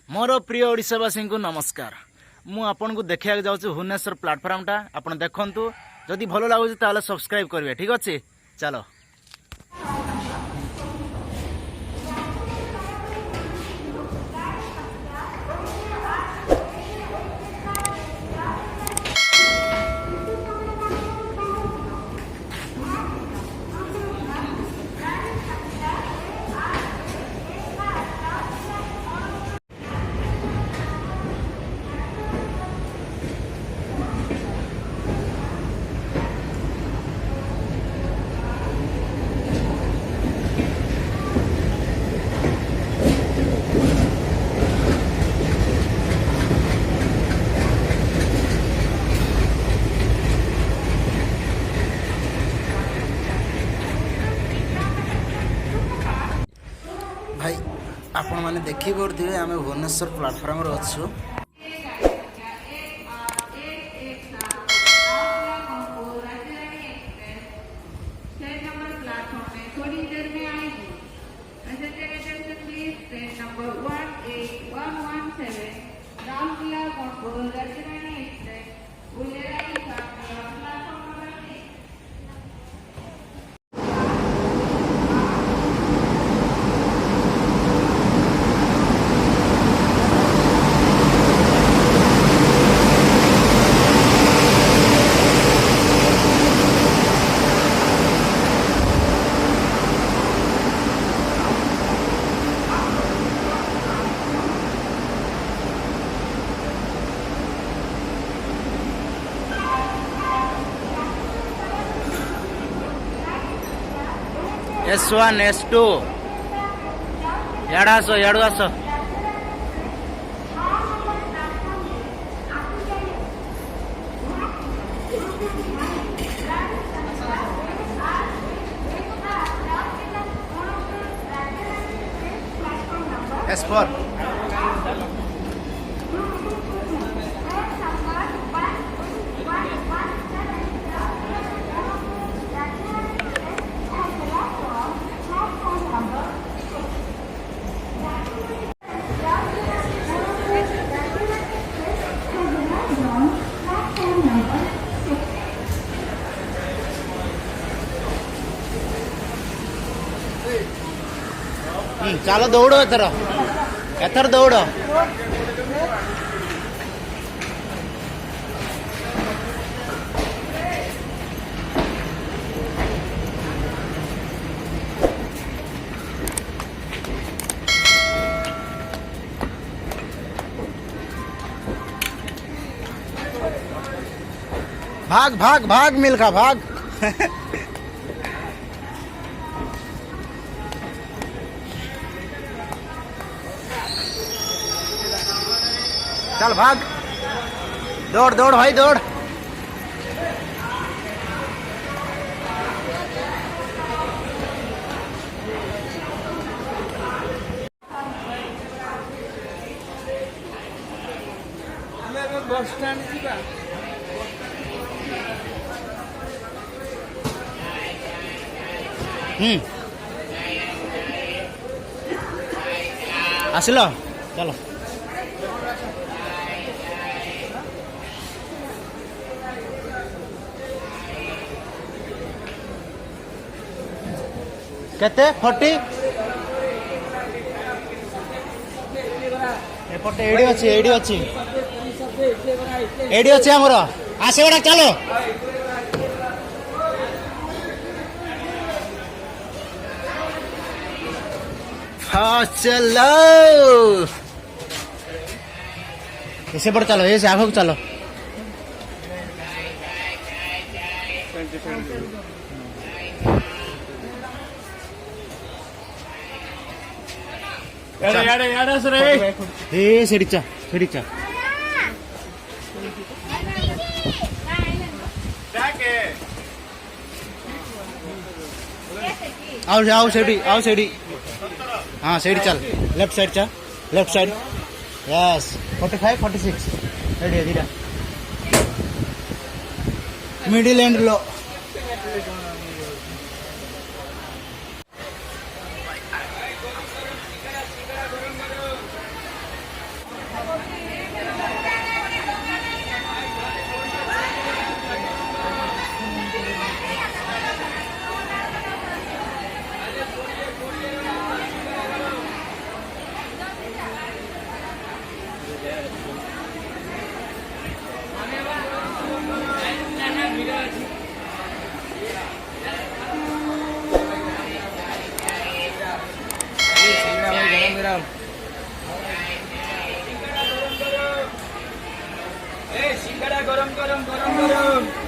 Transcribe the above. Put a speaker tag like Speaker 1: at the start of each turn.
Speaker 1: मोर प्रिय ओडिशावासी को नमस्कार। मु आपन को देखा जाऊँ भुवनेश्वर प्लाटफर्मटा आपन देखु जदि भल लगुच ताले सब्सक्राइब करेंगे। ठीक अच्छे चलो। भाई आपण मैंने देखी पड़े आम भुवनेश्वर प्लाटफर्म अच्छु। S1 S2 याडू आस S4 चलो दौड़ एथर दौड़ भाग भाग भाग मिल्खा भाग चल भाग दौड़ दौड़ भाई दौड़। बस स्टैंड आसिल चलो केते 40 एपटे एडी अच्छी आमर आसे बड़ा चलो चलो इसे बड़ा चलो ये से आगे चलो सेडिचा आओ सेडी हाँ सेडी चल लेफ्ट साइड यस 45 46 रेडी है धीरा मिडिल एंड लो
Speaker 2: সিঙ্গাড়া গরম গরম গরম গরম